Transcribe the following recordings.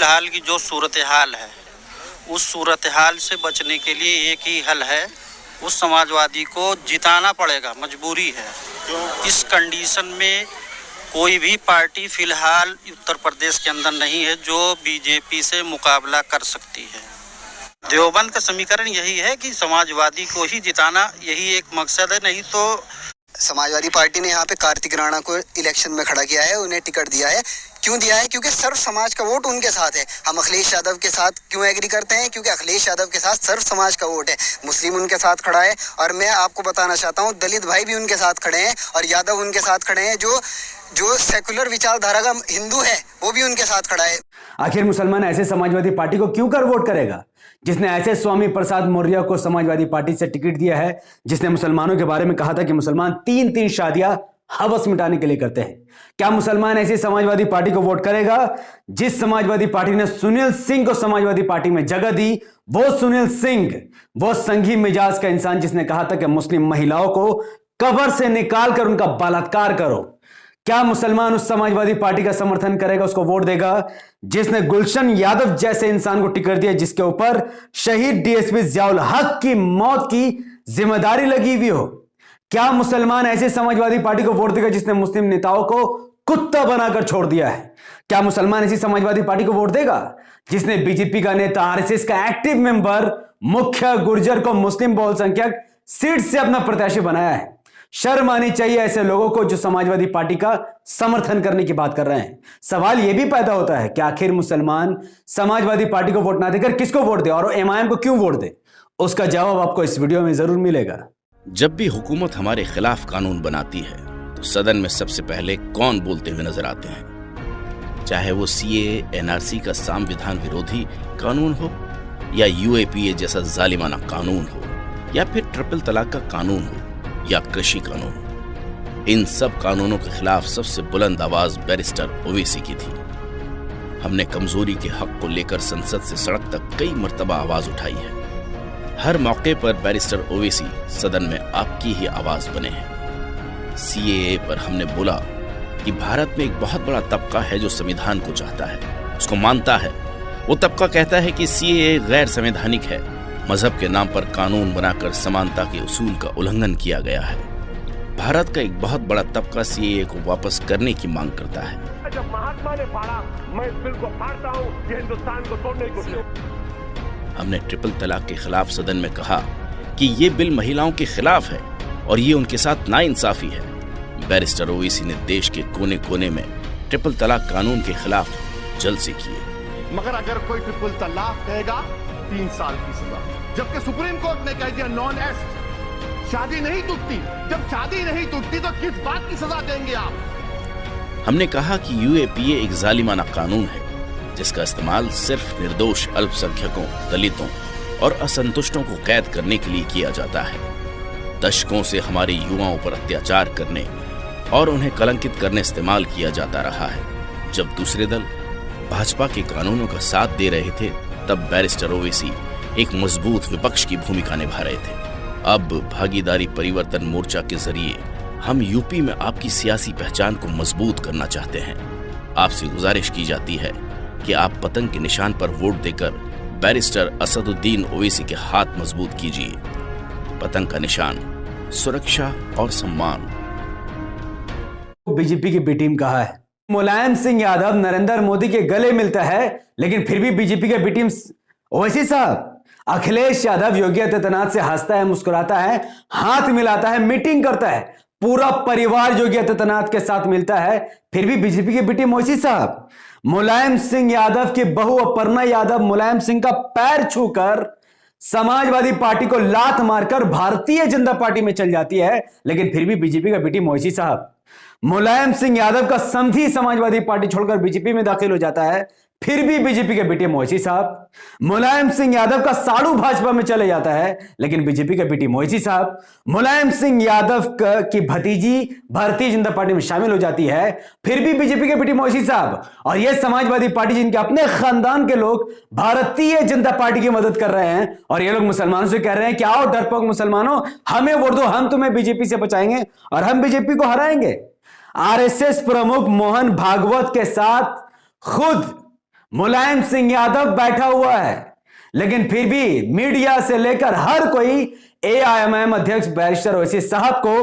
फिलहाल की जो सूरत हाल है, उस सूरत हाल से बचने के लिए एक ही हल है, उस समाजवादी को जिताना पड़ेगा, मजबूरी है। इस कंडीशन में कोई भी पार्टी फिलहाल उत्तर प्रदेश के अंदर नहीं है जो बीजेपी से मुकाबला कर सकती है। देवबंद का समीकरण यही है कि समाजवादी को ही जिताना, यही एक मकसद है। नहीं तो समाजवादी पार्टी ने यहाँ पे कार्तिक राणा को इलेक्शन में खड़ा किया है, उन्हें टिकट दिया है। क्यों दिया है? क्योंकि सर्व समाज का वोट उनके साथ है। हम अखिलेश यादव के साथ क्यों एग्री करते हैं? क्योंकि अखिलेश यादव के साथ सर्व समाज का वोट है। मुस्लिम उनके साथ खड़ा है, और मैं आपको बताना चाहता हूँ दलित भाई भी उनके साथ खड़े हैं, और यादव उनके साथ खड़े हैं। जो सेकुलर विचारधारा का हिंदू है वो भी उनके साथ खड़ा है। आखिर मुसलमान ऐसे समाजवादी पार्टी को क्यों कर वोट करेगा जिसने ऐसे स्वामी प्रसाद मौर्य को समाजवादी पार्टी से टिकट दिया है, जिसने मुसलमानों के बारे में कहा था कि मुसलमान 3-3 शादियां हवस मिटाने के लिए करते हैं? क्या मुसलमान ऐसी समाजवादी पार्टी को वोट करेगा जिस समाजवादी पार्टी ने सुनील सिंह को समाजवादी पार्टी में जगह दी? वो सुनील सिंह, वो संघी मिजाज का इंसान जिसने कहा था कि मुस्लिम महिलाओं को कब्र से निकाल कर उनका बलात्कार करो। क्या मुसलमान उस समाजवादी पार्टी का समर्थन करेगा, उसको वोट देगा जिसने गुलशन यादव जैसे इंसान को टिकट दिया, जिसके ऊपर शहीद डीएसपी जियाउल हक की मौत की जिम्मेदारी लगी हुई हो? क्या मुसलमान ऐसी समाजवादी पार्टी को वोट देगा जिसने मुस्लिम नेताओं को कुत्ता बनाकर छोड़ दिया है? क्या मुसलमान ऐसी समाजवादी पार्टी को वोट देगा जिसने बीजेपी का नेता, आरएसएस का एक्टिव मेंबर, मुख्य गुर्जर को मुस्लिम बहुसंख्यक सीट से अपना प्रत्याशी बनाया है? शर्म आनी चाहिए ऐसे लोगों को जो समाजवादी पार्टी का समर्थन करने की बात कर रहे हैं। सवाल यह भी पैदा होता है कि आखिर मुसलमान समाजवादी पार्टी को वोट ना देकर किसको वोट दे, और एमआईएम को क्यों वोट दे? उसका जवाब आपको इस वीडियो में जरूर मिलेगा। जब भी हुकूमत हमारे खिलाफ कानून बनाती है तो सदन में सबसे पहले कौन बोलते हुए नजर आते हैं? चाहे वो सीएए, एनआरसी का संविधान विरोधी कानून हो, या यूएपीए जैसा जालिमाना कानून हो, या फिर ट्रिपल तलाक का कानून हो, या कृषि कानून। इन सब कानूनों के खिलाफ सबसे बुलंद आवाज बैरिस्टर ओवैसी की थी। हमने कमजोरी के हक को लेकर संसद से सड़क तक कई मर्तबा आवाज उठाई है। हर मौके पर बैरिस्टर ओवैसी सदन में आपकी ही आवाज बने हैं। सीएए पर हमने बोला कि भारत में एक बहुत बड़ा तबका है जो संविधान को चाहता है, उसको मानता है। वो तबका कहता है कि सीएए गैर संवैधानिक है, मजहब के नाम पर कानून बनाकर समानता के उसूल का उल्लंघन किया गया है। भारत का एक बहुत बड़ा तबका सीएए को वापस करने की मांग करता है। जब महात्मा ने फाड़ा, मैं इस बिल को फाड़ता हूं, ये हिंदुस्तान को तोड़ने की कोशिश। हमने ट्रिपल तलाक के खिलाफ सदन में कहा कि ये बिल महिलाओं के खिलाफ है और ये उनके साथ नाइंसाफी है। बैरिस्टर ओवैसी ने देश के कोने कोने में ट्रिपल तलाक कानून के खिलाफ जलसे किए। मगर अगर कोई ट्रिपल तलाक कहेगा 3 साल की सजा, जबकि सुप्रीम कोर्ट ने कह दिया नॉन एस्ट, शादी नहीं टूटती। जब शादी नहीं टूटती तो किस बात की सजा देंगे आप? हमने कहा कि यूएपीए एक जालिमाना कानून है जिसका इस्तेमाल सिर्फ निर्दोष अल्पसंख्यकों, दलितों और असंतुष्टों को कैद करने के लिए किया जाता है। दशकों से हमारे युवाओं पर अत्याचार करने और उन्हें कलंकित करने इस्तेमाल किया जाता रहा है। जब दूसरे दल भाजपा के कानूनों का साथ दे रहे थे तब बैरिस्टर ओवैसी एक मजबूत विपक्ष की भूमिका निभा रहे थे। अब भागीदारी परिवर्तन मोर्चा के जरिए हम यूपी में आपकी सियासी पहचान को मजबूत करना चाहते हैं। आपसे गुजारिश की जाती है कि आप पतंग के निशान पर वोट देकर बैरिस्टर असदुद्दीन ओवैसी के हाथ मजबूत कीजिए। पतंग का निशान, सुरक्षा और सम्मान। बीजेपी की बी टीम कहा है मुलायम सिंह यादव नरेंद्र मोदी के गले मिलता है, लेकिन फिर भी बीजेपी के बी टीम ओवैसी साहब, अखिलेश यादव योगी आदित्यनाथ से हंसता है, मुस्कुराता है, हाथ मिलाता है, मीटिंग करता है, पूरा परिवार योगी आदित्यनाथ के साथ मिलता है, फिर भी बीजेपी के बी टीम ओवैसी साहब मुलायम सिंह यादव की बहू अपर्णा यादव मुलायम सिंह का पैर छूकर समाजवादी पार्टी को लात मारकर भारतीय जनता पार्टी में चल जाती है, लेकिन फिर भी बीजेपी का बी टीम ओवैसी साहब मुलायम सिंह यादव का समधी समाजवादी पार्टी छोड़कर बीजेपी में दाखिल हो जाता है, फिर भी बीजेपी के बी टीम ओवैसी साहब मुलायम सिंह यादव का साड़ू भाजपा में चले जाता है, लेकिन बीजेपी के बी टीम ओवैसी साहब मुलायम सिंह यादव की भतीजी भारतीय जनता पार्टी में शामिल हो जाती है, फिर भी बीजेपी के बी टीम ओवैसी साहब। और यह समाजवादी पार्टी जिनके अपने खानदान के लोग भारतीय जनता पार्टी की मदद कर रहे हैं, और ये लोग मुसलमानों से कह रहे हैं कि आओ डरपोक मुसलमानों, हमें वोट दो, हम तुम्हें बीजेपी से बचाएंगे और हम बीजेपी को हराएंगे। आरएसएस प्रमुख मोहन भागवत के साथ खुद मुलायम सिंह यादव बैठा हुआ है, लेकिन फिर भी मीडिया से लेकर हर कोई एआईएमआईएम अध्यक्ष बैरिस्टर ओवैसी साहब को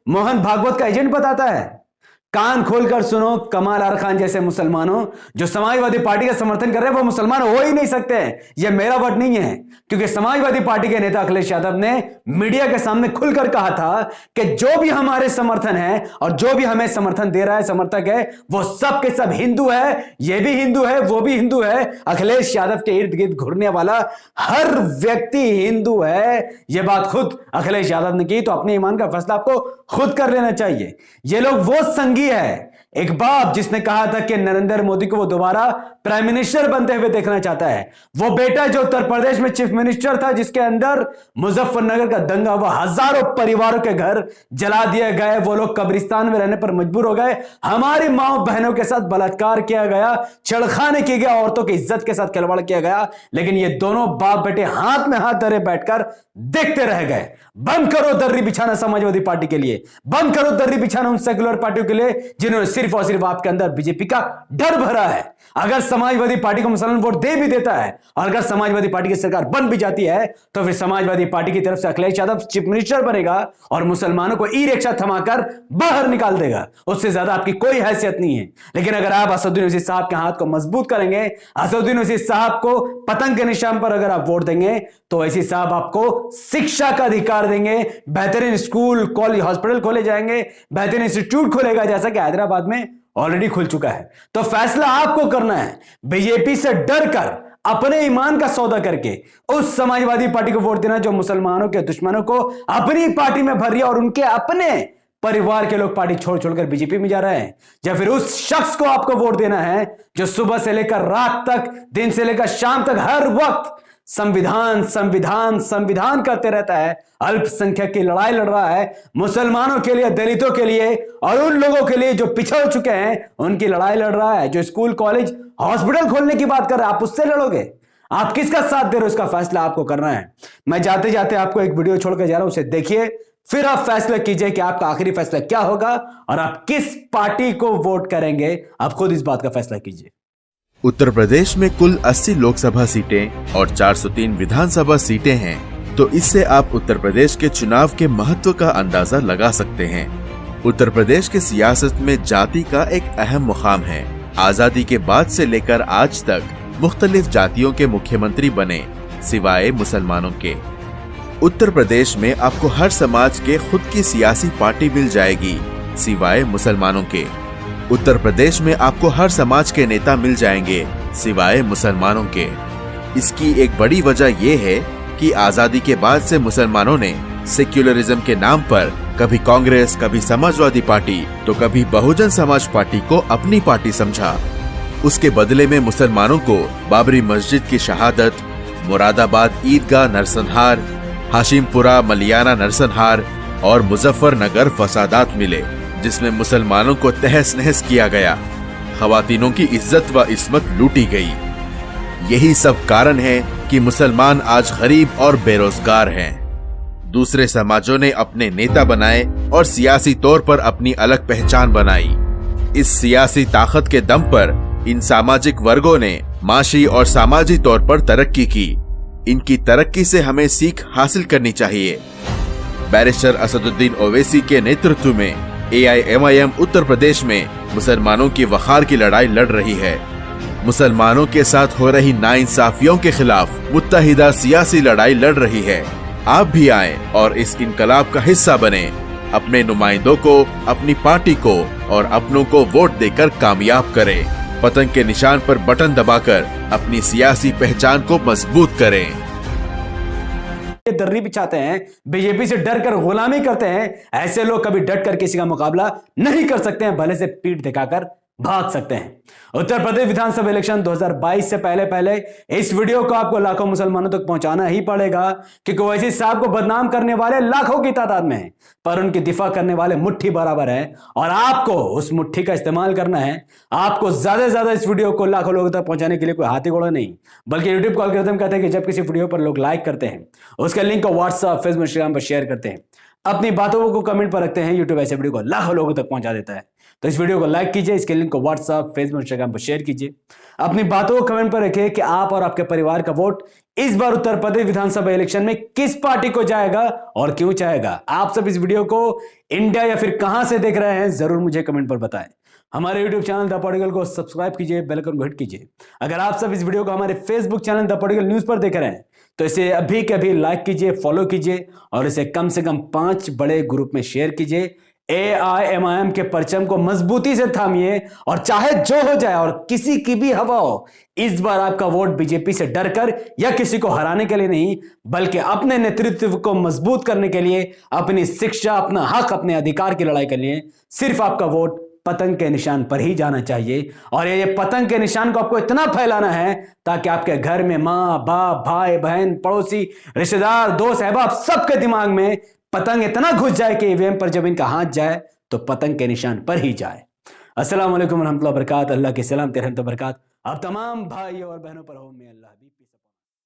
मोहन भागवत का एजेंट बताता है। कान खोलकर सुनो, कमाल आर खान जैसे मुसलमानों जो समाजवादी पार्टी का समर्थन कर रहे हैं वो मुसलमान हो ही नहीं सकते। यह मेरा वर्ड नहीं है, क्योंकि समाजवादी पार्टी के नेता अखिलेश यादव ने मीडिया के सामने खुलकर कहा था कि जो भी हमारे समर्थन है और जो भी हमें समर्थन दे रहा है, समर्थक है, वो सब के सब हिंदू है। ये भी हिंदू है, वो भी हिंदू है। अखिलेश यादव के इर्द गिर्द घूरने वाला हर व्यक्ति हिंदू है। यह बात खुद अखिलेश यादव ने की, तो अपने ईमान का फैसला आपको खुद कर लेना चाहिए। ये लोग वो संगी है, एक बाप जिसने कहा था कि नरेंद्र मोदी को वो दोबारा प्राइम मिनिस्टर बनते हुए देखना चाहता है। वो बेटा जो उत्तर प्रदेश में चीफ मिनिस्टर था, जिसके अंदर मुजफ्फरनगर का दंगा हुआ, हजारों परिवारों के घर जला दिए गए, वो लोग कब्रिस्तान में रहने पर मजबूर हो गए, हमारी मां बहनों के साथ बलात्कार किया गया, छेड़खानी की गया, औरतों की इज्जत के साथ खिलवाड़ किया गया, लेकिन ये दोनों बाप बेटे हाथ में हाथ धरे बैठकर देखते रह गए। बंद करो दर्री बिछाना समाजवादी पार्टी के लिए, बंद करो दर्री बिछाना उन सेकुलर पार्टियों के लिए जिन्होंने सिर्फ और सिर्फ आपके अंदर बीजेपी का डर भरा है। अगर समाजवादी पार्टी को मुसलमान वोट दे भी देता है और अगर समाजवादी पार्टी की सरकार बन भी जाती है, तो फिर समाजवादी पार्टी की तरफ से अखिलेश यादव चीफ मिनिस्टर बनेगा और मुसलमानों को ई रिक्शा थमाकर बाहर निकाल देगा। उससे ज्यादा आपकी कोई हैसियत नहीं है। लेकिन अगर आप असदुद्दीन ओवैसी साहब के हाथ को मजबूत करेंगे, असदुद्दीन ओवैसी साहब को पतंग के निशान पर अगर आप वोट देंगे, तो ओवैसी साहब आपको शिक्षा का अधिकार देंगे, बेहतरीन स्कूल, कॉलेज, हॉस्पिटल खोले जाएंगे, बेहतरीन इंस्टीट्यूट खोलेगा, जैसा कि हैदराबाद में ऑलरेडी खुल चुका है। तो फैसला आपको करना है। बीजेपी से डर कर, अपने ईमान का सौदा करके उस समाजवादी पार्टी को वोट देना जो मुसलमानों के दुश्मनों को अपनी पार्टी में भर रही है और उनके अपने परिवार के लोग पार्टी छोड़ छोड़कर बीजेपी में जा रहे हैं, या फिर उस शख्स को आपको वोट देना है जो सुबह से लेकर रात तक, दिन से लेकर शाम तक हर वक्त संविधान संविधान संविधान करते रहता है, अल्पसंख्यक की लड़ाई लड़ रहा है, मुसलमानों के लिए, दलितों के लिए और उन लोगों के लिए जो पिछड़ चुके हैं उनकी लड़ाई लड़ रहा है, जो स्कूल, कॉलेज, हॉस्पिटल खोलने की बात कर रहे हैं, आप उससे लड़ोगे? आप किसका साथ दे रहे हो, इसका फैसला आपको करना है। मैं जाते जाते आपको एक वीडियो छोड़कर जा रहा हूं, उसे देखिए, फिर आप फैसला कीजिए कि आपका आखिरी फैसला क्या होगा और आप किस पार्टी को वोट करेंगे। आप खुद इस बात का फैसला कीजिए। उत्तर प्रदेश में कुल 80 लोकसभा सीटें और 403 विधानसभा सीटें हैं, तो इससे आप उत्तर प्रदेश के चुनाव के महत्व का अंदाजा लगा सकते हैं। उत्तर प्रदेश के सियासत में जाति का एक अहम मुकाम है। आजादी के बाद से लेकर आज तक मुख्तलिफ जातियों के मुख्यमंत्री बने, सिवाय मुसलमानों के। उत्तर प्रदेश में आपको हर समाज के खुद की सियासी पार्टी मिल जाएगी, सिवाय मुसलमानों के। उत्तर प्रदेश में आपको हर समाज के नेता मिल जाएंगे, सिवाय मुसलमानों के। इसकी एक बड़ी वजह यह है कि आजादी के बाद से मुसलमानों ने सेक्युलरिज्म के नाम पर कभी कांग्रेस, कभी समाजवादी पार्टी, तो कभी बहुजन समाज पार्टी को अपनी पार्टी समझा। उसके बदले में मुसलमानों को बाबरी मस्जिद की शहादत, मुरादाबाद ईदगाह नरसंहार, हाशिमपुरा मलियाना नरसंहार और मुजफ्फरनगर फसादात मिले, जिसमें मुसलमानों को तहस नहस किया गया, खवातीनों की इज्जत व इस्मत लूटी गई। यही सब कारण है कि मुसलमान आज गरीब और बेरोजगार हैं। दूसरे समाजों ने अपने नेता बनाए और सियासी तौर पर अपनी अलग पहचान बनाई। इस सियासी ताकत के दम पर इन सामाजिक वर्गों ने माशी और सामाजिक तौर पर तरक्की की। इनकी तरक्की से हमें सीख हासिल करनी चाहिए। बैरिस्टर असदुद्दीन ओवैसी के नेतृत्व में एआईएमआईएम उत्तर प्रदेश में मुसलमानों की वखार की लड़ाई लड़ रही है। मुसलमानों के साथ हो रही नाइंसाफियों के खिलाफ मुत्तहिदा सियासी लड़ाई लड़ रही है। आप भी आएं और इस इनकलाब का हिस्सा बने। अपने नुमाइंदों को, अपनी पार्टी को और अपनों को वोट देकर कामयाब करें। पतंग के निशान पर बटन दबाकर अपनी सियासी पहचान को मजबूत करें। दर्री बिछाते हैं, बीजेपी से डर कर गुलामी करते हैं, ऐसे लोग कभी डट कर किसी का मुकाबला नहीं कर सकते हैं, भले से पीठ दिखाकर भाग सकते हैं। उत्तर प्रदेश विधानसभा इलेक्शन 2022 से पहले इस वीडियो को आपको लाखों मुसलमानों तक पहुंचाना ही पड़ेगा, क्योंकि ओवैसी साहब को बदनाम करने वाले लाखों की तादाद में हैं, पर उनकी दिफा करने वाले मुट्ठी बराबर है और आपको उस मुट्ठी का इस्तेमाल करना है। आपको ज्यादा से ज्यादा इस वीडियो को लाखों लोगों तक पहुंचाने के लिए कोई हाथी घोड़ा नहीं, बल्कि यूट्यूब को एल्गोरिथम कहते हैं कि जब किसी वीडियो पर लोग लाइक करते हैं, उसके लिंक को व्हाट्सएप, फेसबुक, इंस्टाग्राम पर शेयर करते हैं, अपनी बातों को कमेंट पर रखते हैं, यूट्यूब ऐसे वीडियो को लाखों लोगों तक पहुंचा देता है। तो इस वीडियो को लाइक कीजिए, इसके लिंक को व्हाट्सएप, फेसबुक, इंस्टाग्राम पर शेयर कीजिए। अपनी बातों को कमेंट पर रखिए कि आप और आपके परिवार का वोट इस बार उत्तर प्रदेश विधानसभा इलेक्शन में किस पार्टी को जाएगा और क्यों जाएगा। आप सब इस वीडियो को इंडिया या फिर कहां से देख रहे हैं जरूर मुझे कमेंट पर बताएं। हमारे YouTube चैनल द पॉलिटिकल को सब्सक्राइब कीजिए, बेल आइकन को हिट कीजिए। अगर आप सब इस वीडियो को हमारे Facebook channel the political news पर देख रहे हैं तो इसे अभी के अभी लाइक कीजिए, फॉलो कीजिए और इसे कम से कम 5 बड़े ग्रुप में शेयर कीजिए। AIMIM के परचम को मजबूती से थामिए और चाहे जो हो जाए और किसी की भी हवा हो, इस बार आपका वोट बीजेपी से डरकर या किसी को हराने के लिए नहीं बल्कि अपने नेतृत्व को मजबूत करने के लिए, अपनी शिक्षा, अपना हक, अपने अधिकार की लड़ाई के लिए सिर्फ आपका वोट पतंग के निशान पर ही जाना चाहिए। और ये पतंग के निशान को आपको इतना फैलाना है ताकि आपके घर में माँ बाप, भाई बहन, पड़ोसी, रिश्तेदार, दोस्त, अहबाब सबके दिमाग में पतंग इतना घुस जाए कि ईवीएम पर जब इनका हाथ जाए तो पतंग के निशान पर ही जाए। अस्सलाम वालेकुम रहमतुल्लाह बरकात। अल्लाह की सलाम रहमत बरकात आप तमाम भाई और बहनों पर हो। मैं अल्लाह